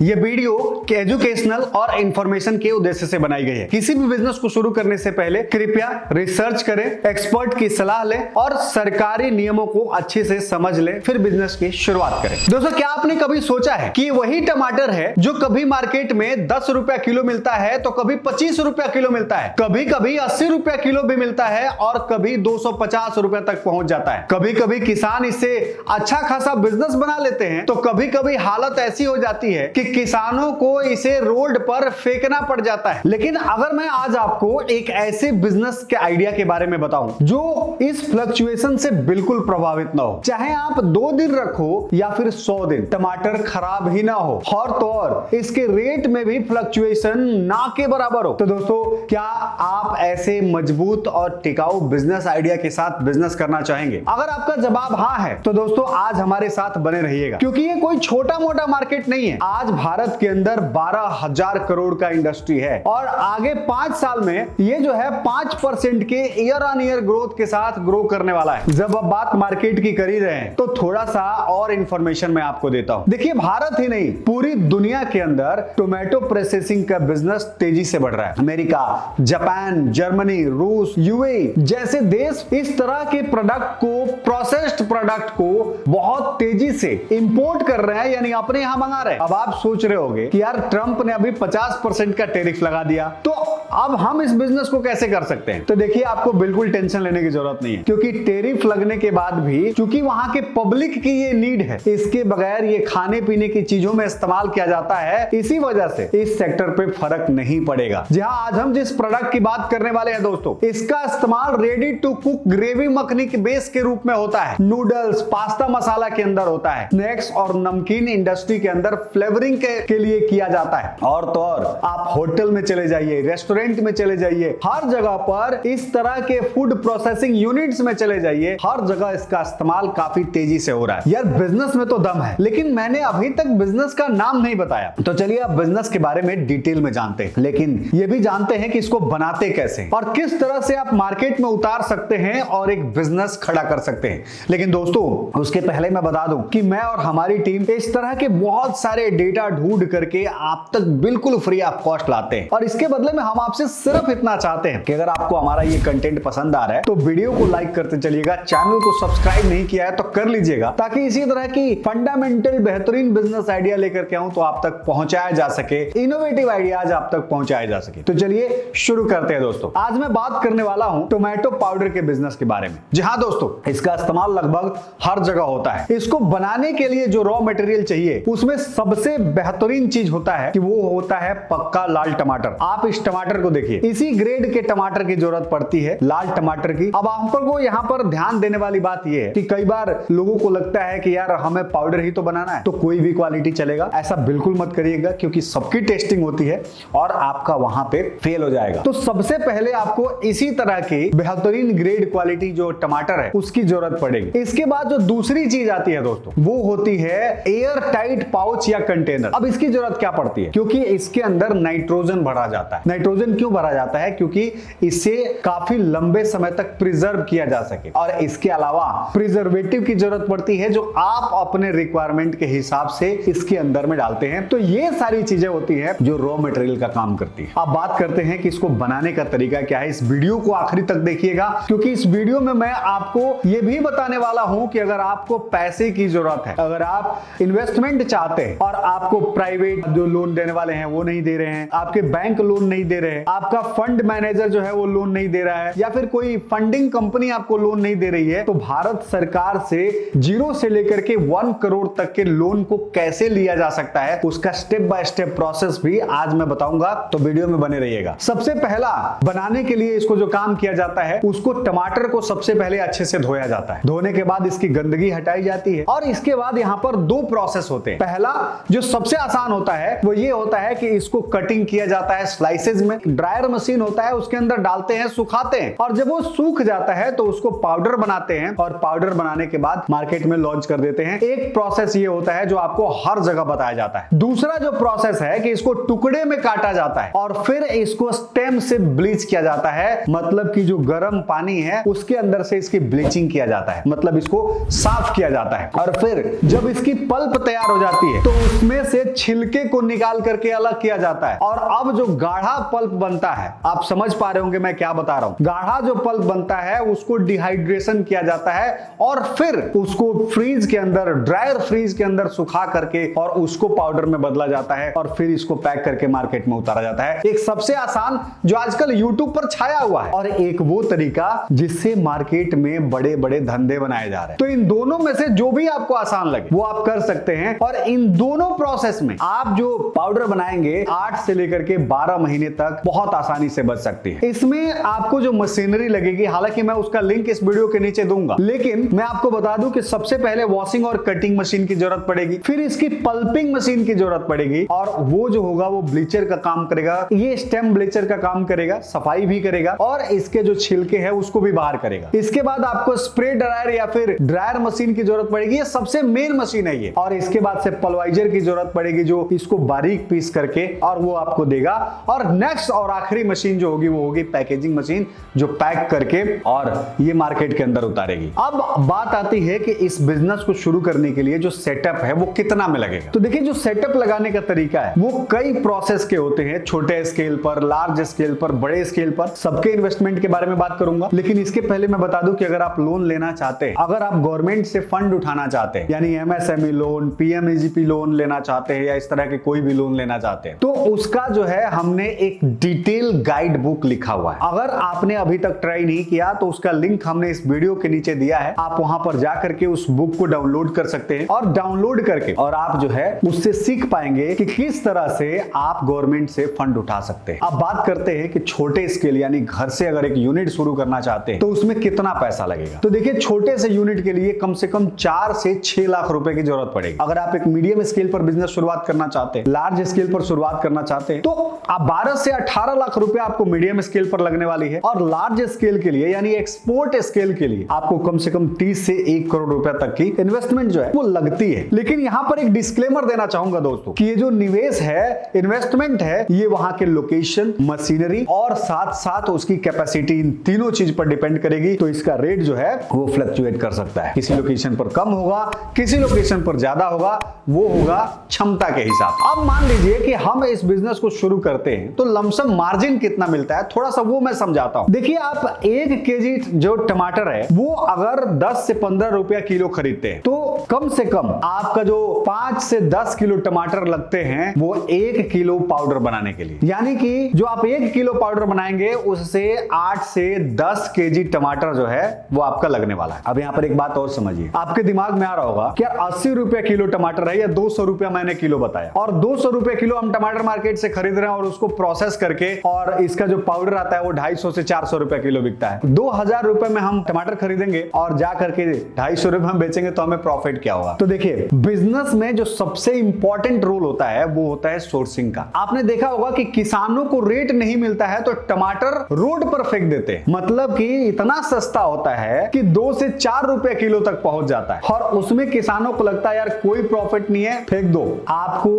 ये video educational और information के उद्देश्य से बनाई गई है। किसी भी बिजनेस को शुरू करने से पहले कृपया रिसर्च करें, एक्सपर्ट की सलाह लें और सरकारी नियमों को अच्छे से समझ लें, फिर बिजनेस की शुरुआत करें। दोस्तों, क्या आपने कभी सोचा है कि वही टमाटर है जो कभी मार्केट में 10 रुपया किलो मिलता है तो कभी 25 रुपया किलो मिलता है, कभी कभी 80 रुपया किलो भी मिलता है और कभी 250 रुपया तक पहुंच जाता है। कभी कभी किसान इससे अच्छा खासा बिजनेस बना लेते हैं तो कभी कभी हालत ऐसी हो जाती है कि किसानों को इसे रोड पर फेंकना पड़ जाता है। लेकिन अगर मैं आज आपको एक ऐसे बिजनेस के आइडिया के बारे में बताऊं जो इस फ्लक्चुएशन से बिल्कुल प्रभावित ना हो, चाहे आप 2 दिन रखो या फिर 100 दिन, टमाटर खराब ही ना हो और तो और इसके रेट में भी फ्लक्चुएशन ना के बराबर हो, तो दोस्तों क्या आप ऐसे मजबूत और टिकाऊ बिजनेस आइडिया के साथ बिजनेस करना चाहेंगे? अगर आपका जवाब हाँ है तो दोस्तों आज हमारे साथ बने रहिएगा, क्योंकि ये कोई छोटा मोटा मार्केट नहीं है। आज भारत के अंदर 12,000 करोड़ का इंडस्ट्री है और आगे 5 साल में ये जो है 5% के ईयर ऑन ईयर ग्रोथ के साथ ग्रो करने वाला है। जब अब बात मार्केट की कर ही रहे हैं तो थोड़ा सा और इंफॉर्मेशन मैं आपको देता हूं। देखिए, भारत ही नहीं पूरी दुनिया के अंदर टोमेटो प्रोसेसिंग का बिजनेस तेजी से बढ़ रहा है। अमेरिका, जापान, जर्मनी, रूस, यूएई जैसे देश इस तरह के प्रोडक्ट को, प्रोसेस्ड प्रोडक्ट को बहुत तेजी से इंपोर्ट कर रहे हैं, यानी अपने यहां मंगा रहे हैं। अब आप सोच रहे होंगे कि यार ट्रंप ने अभी 50% का टैरिफ लगा दिया, तो अब हम इस बिजनेस को कैसे कर सकते हैं? तो देखिए, आपको बिल्कुल टेंशन लेने की जरूरत नहीं है, क्योंकि टैरिफ लगने के बाद भी चूंकि वहां के पब्लिक की ये नीड है, इसके बगैर ये खाने पीने की चीजों में इस्तेमाल किया जाता है, इसी वजह से इस सेक्टर पे फर्क नहीं पड़ेगा। जहां आज हम जिस प्रोडक्ट की बात करने वाले हैं दोस्तों, इसका इस्तेमाल ready to cook gravy makhani के बेस के रूप में होता है, नूडल्स, पास्ता मसाला के अंदर होता है, स्नैक्स और नमकीन इंडस्ट्री के अंदर फ्लेवरिंग के लिए किया जाता है। और तो और आप होटल में चले जाइए, रेस्टोरेंट में चले जाइए, हर जगह पर इस तरह के फूड प्रोसेसिंग यूनिट्स में चले जाइए, हर जगह इसका इस्तेमाल काफी तेजी से हो रहा है। यार बिजनेस में तो दम है, लेकिन मैंने अभी तक बिजनेस का नाम नहीं बताया, तो चलिए अब बिजनेस के बारे में डिटेल में जानते हैं, लेकिन ये भी जानते हैं कि इसको बनाते कैसे और किस तरह से आप मार्केट में उतार सकते हैं और एक बिजनेस खड़ा कर सकते हैं। लेकिन दोस्तों, उसके पहले मैं बता दूं कि मैं और हमारी टीम इस तरह के बहुत सारे डेटा ढूंढ करके आप तक बिल्कुल फ्री ऑफ कॉस्ट लाते हैं, और इसके बदले में हम आपसे सिर्फ इतना चाहते हैं कि अगर आपको हमारा ये कंटेंट पसंद आ रहा है तो वीडियो को लाइक करते चलिएगा, चैनल को सब्सक्राइब नहीं किया है तो कर लीजिएगा, ताकि इसी तरह की फंडामेंटल बेहतरीन बिजनेस आइडिया लेकर के आऊं तो आप तक पहुंचाया जा सके, इनोवेटिव आइडियाज आप तक पहुंचाए जा सके। तो चलिए शुरू करते हैं दोस्तों। आज मैं बात करने वाला हूं टोमेटो पाउडर के बिजनेस के बारे में। जी हां दोस्तों, इसका इस्तेमाल लगभग हर जगह होता है। इसको बनाने के लिए जो रॉ मटेरियल चाहिए उसमें सबसे बेहतरीन चीज होता है कि वो होता है पक्का लाल टमाटर। आप इस टमाटर को देखिए, इसी ग्रेड के टमाटर की जरूरत पड़ती है, लाल टमाटर की। अब आपको यहाँ पर ध्यान देने वाली बात यह है कि कई बार लोगों को लगता है कि यार हमें पाउडर ही तो बनाना है तो कोई भी क्वालिटी चलेगा। ऐसा बिल्कुल मत करिएगा, क्योंकि सबकी टेस्टिंग होती है और आपका वहां पे फेल हो जाएगा। तो सबसे पहले आपको इसी तरह की बेहतरीन ग्रेड क्वालिटी जो टमाटर है उसकी जरूरत पड़ेगी। इसके बाद जो दूसरी चीज आती है दोस्तों, वो होती है एयर टाइट पाउच या कंटेनर। अब इसकी जरूरत क्या पड़ती है? क्योंकि इसके अंदर नाइट्रोजन भरा जाता है। नाइट्रोजन क्यों भरा जाता है? क्योंकि इसे काफी लंबे समय तक प्रिजर्व किया जा सके, और इसके अलावा प्रिजर्वेटिव की जरूरत पड़ती है जो आप अपने रिक्वायरमेंट के हिसाब से इसके अंदर में डालते हैं। तो ये सारी चीजें होती है जो रॉ मटेरियल का काम करती है। अब बात करते हैं कि इसको बनाने का तरीका क्या है। इस वीडियो को आखिरी तक देखिएगा, क्योंकि इस वीडियो में मैं आपको ये भी बताने वाला हूं कि अगर आपको पैसे की जरूरत है, अगर आप इन्वेस्टमेंट चाहते हैं और आपको प्राइवेट जो लोन देने वाले हैं वो नहीं दे रहे हैं, आपके बैंक लोन नहीं दे रहे हैं, आपका फंड मैनेजर जो है वो लोन नहीं दे रहा है, या फिर कोई फंडिंग कंपनी आपको लोन नहीं दे रही है, तो भारत सरकार से 0 से लेकर के 1 करोड़ तक के लोन को कैसे लिया जा सकता है, उसका स्टेप बाय स्टेप प्रोसेस भी आज मैं बताऊंगा, तो वीडियो में बने रहिएगा। सबसे पहला, बनाने के लिए इसको जो काम किया जाता है, उसको टमाटर को सबसे पहले अच्छे से धोया जाता है। धोने के बाद इसकी गंदगी हटाई जाती है, और इसके बाद यहाँ पर 2 प्रोसेस होते हैं। पहला जो सबसे आसान होता है वो ये होता है कि इसको कटिंग किया जाता है स्लाइसेस में, ड्रायर मशीन होता है, उसके अंदर डालते हैं, सुखाते हैं, और जब वो सूख जाता है तो उसको पाउडर बनाते हैं, और पाउडर बनाने के बाद मार्केट में लॉन्च कर देते हैं। एक प्रोसेस ये होता है जो आपको हर जगह बताया जाता है। दूसरा जो प्रोसेस है कि इसको टुकड़े में काटा जाता है और फिर इसको स्टेम से ब्लीच किया जाता है, मतलब कि जो गर्म पानी है उसके अंदर से इसकी ब्लीचिंग किया जाता है, मतलब इसको साफ किया जाता है। और फिर जब इसकी पल्प तैयार हो जाती है तो उसमें से छिलके को निकाल करके अलग किया जाता है, और अब जो गाढ़ा पल्प बनता है, आप समझ पा रहे होंगे मैं क्या बता रहा हूं, गाढ़ा जो पल्प बनता है उसको डिहाइड्रेशन किया जाता है और फिर उसको फ्रीज के अंदर, ड्रायर फ्रीज के अंदर सुखा करके और उसको पाउडर में बदला जाता है, और फिर इसको पैक करके मार्केट में उतारा जाता है। एक सबसे आसान जो आजकल यूट्यूब पर छाया हुआ है, और एक वो तरीका जिससे मार्केट में बड़े बड़े धंधे बनाए जा रहे हैं। तो इन दोनों में से जो भी आपको आसान लगे वो आप कर सकते हैं, और इन दोनों प्रोसेस में आप जो पाउडर बनाएंगे 8 से लेकर के 12 महीने तक बहुत आसानी से बच सकती है। इसमें आपको जो मशीनरी लगेगी, हालांकि मैं उसका लिंक इस वीडियो के नीचे दूंगा, लेकिन मैं आपको बता दूं कि सबसे पहले वॉशिंग और कटिंग मशीन की जरूरत पड़ेगी, फिर इसकी पल्पिंग मशीन की जरूरत पड़ेगी, और वो जो होगा वो ब्लीचर का काम करेगा, ये स्टेम ब्लीचर का काम करेगा, सफाई भी करेगा और इसके जो छिलके हैं उसको भी बाहर करेगा। इसके बाद आपको स्प्रे ड्रायर या फिर ड्रायर मशीन की जरूरत पड़ेगी, ये सबसे मेन मशीन है ये, और इसके बाद से पल्वाइजर की जरूरत पड़ेगी जो इसको बारीक पीस करके और वो आपको देगा, और नेक्स्ट और आखिरी मशीन जो होगी वो होगी पैकेजिंग मशीन, जो पैक करके और ये मार्केट के अंदर उतारेगी। अब बात आती है कि इस बिजनेस को शुरू करने के लिए जो सेटअप है वो कितना में लगेगा। तो देखिए, जो सेटअप लगाने का तरीका है वो कई प्रोसेस के होते हैं, छोटे स्केल पर, लार्ज स्केल पर, बड़े स्केल पर, सबके इन्वेस्टमेंट के बारे में बात करूंगा। लेकिन इसके पहले मैं बता दूं कि अगर आप लोन लेना चाहते हैं, अगर आप गवर्नमेंट से फंड उठाना चाहते हैं, यानी एमएसएमई लोन, पीएमईजीपी लोन लेना चाहते हैं, या इस तरह के कोई भी लोन लेना चाहते हैं, तो उसका जो है हमने एक डिटेल गाइड बुक लिखा हुआ है। अगर आपने अभी तक ट्राई नहीं किया तो उसका लिंक हमने इस वीडियो के नीचे दिया है, आप वहां पर जाकर के उस बुक को डाउनलोड कर सकते हैं, और डाउनलोड करके और आप जो है उससे सीख पाएंगे कि किस तरह से आप गवर्नमेंट से फंड उठा सकते हैं। अब बात करते हैं कि छोटे स्केल यानी घर से अगर एक यूनिट शुरू करना चाहते हैं तो उसमें कितना पैसा लगेगा। तो देखिए, छोटे से यूनिट के लिए कम से कम 4 से 6 लाख रुपए की जरूरत पड़ेगी। अगर आप एक मीडियम स्केल पर बिजनेस शुरुआत करना चाहते हैं, लार्ज स्केल पर शुरुआत करना चाहते हैं, तो आप 12 से 18 लाख रुपए आपको मीडियम स्केल पर लगने वाली है, और लार्ज स्केल के लिए यानी एक्सपोर्ट स्केल के लिए आपको कम से कम 30 से 1 करोड़ रुपए तक की इन्वेस्टमेंट जो है वो लगती है। लेकिन यहां पर एक डिस्क्लेमर देना चाहूंगा दोस्तों कि ये जो निवेश है, इन्वेस्टमेंट है, ये वहां के लोकेशन, मशीनरी और साथ साथ उसकी कैपेसिटी, इन तीनों चीज पर डिपेंड करेगी। तो इसका रेट जो है वो फ्लक्चुएट कर सकता है, किसी लोकेशन पर कम होगा, किसी लोकेशन पर ज्यादा होगा, वो होगा क्षमता के हिसाब। अब मान लीजिए कि हम इस बिजनेस को शुरू करते हैं तो लमसम मार्जिन कितना मिलता है, थोड़ा सा वो मैं समझाता हूं। देखिए, आप 1 केजी जो टमाटर है वो अगर 10 से 15 रुपया किलो खरीदते हैं तो कम से कम आपका जो 5 से 10 किलो टमाटर लगते हैं वो 1 किलो पाउडर बनाने के लिए, यानी कि जो आप 1 किलो पाउडर बनाएंगे उससे 8 से 10 केजी टमाटर जो है वो आपका लगने वाला है। अब यहाँ पर एक बात और समझिए, आपके दिमाग में आ रहा होगा कि यार 80 रुपया किलो टमाटर है या 200 रुपया मैंने किलो बताया, और 200 रुपया किलो हम टमाटर मार्केट से खरीद रहे हैं और उसको प्रोसेस करके और इसका जो पाउडर आता है वो 250 से 400 रुपया किलो बिकता है। 2000 रुपए में हम टमाटर खरीदेंगे और जा करके 250 रुपए हम बेचेंगे तो हमें प्रॉफिट क्या होगा। तो देखिए, बिजनेस में जो सबसे इंपॉर्टेंट रोल होता है वो होता है सोर्सिंग का। आपने देखा होगा कि किसानों को रेट नहीं मिलता है तो टमाटर रोड पर फेंक देते हैं, मतलब कि इतना सस्ता होता है कि 2 से 4 रुपए किलो तक पहुंच जाता है, और उसमें किसानों को लगता है यार कोई प्रॉफिट नहीं है, फेंक दो। आपको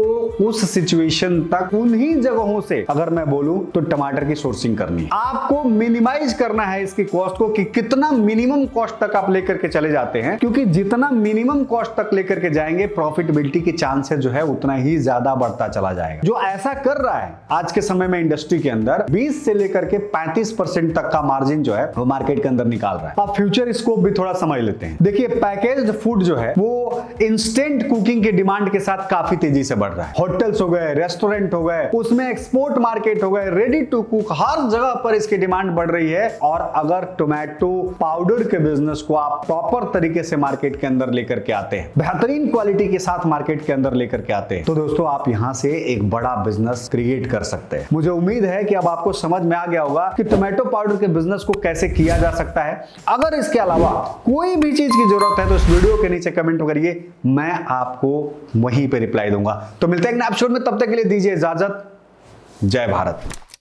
उस सिचुएशन तक उन्हीं जगहों से, अगर मैं बोलूं तो टमाटर की सोर्सिंग करनी है। आपको मिनिमाइज करना है इसकी कॉस्ट को कि कितना मिनिमम कॉस्ट तक आप लेकर के चले जाते हैं, क्योंकि जितना मिनिमम कॉस्ट तक लेकर के जाएंगे प्रॉफिटेबिलिटी के चांसेस जो है उतना ही ज्यादा बढ़ता चला जाएगा। जो ऐसा कर रहा है आज के समय में इंडस्ट्री के अंदर 20 से लेकर के 35% तक का मार्जिन जो है वो मार्केट के अंदर निकाल रहा है। अब फ्यूचर स्कोप भी थोड़ा समझ लेते हैं। देखिए, पैकेज्ड फूड जो है वो इंस्टेंट कुकिंग के डिमांड के साथ काफी तेजी से बढ़ रहा है। होटल्स हो गए, रेस्टोरेंट हो गए, उसमें एक्सपोर्ट मार्केट हो गए, रेडी टू कुक, हर जगह पर इसकी डिमांड बढ़ रही है। और अगर टोमेटो पाउडर के बिजनेस को आप प्रॉपर तरीके से मार्केट के अंदर लेकर के आते हैं, बेहतरीन क्वालिटी के साथ मार्केट के अंदर लेकर के आते हैं, तो दोस्तों आप यहां से एक बड़ा बिजनेस क्रिएट कर सकते हैं। मुझे उम्मीद है कि अब आपको समझ में आ गया होगा कि टोमेटो पाउडर के बिजनेस को कैसे किया जा सकता है। अगर इसके अलावा कोई भी चीज की जरूरत है तो इस वीडियो के नीचे कमेंट करिए, मैं आपको वहीं पे रिप्लाई दूंगा। तो मिलते हैं एक नए एपिसोड में, तब तक के लिए दीजिए इजाजत। जय भारत।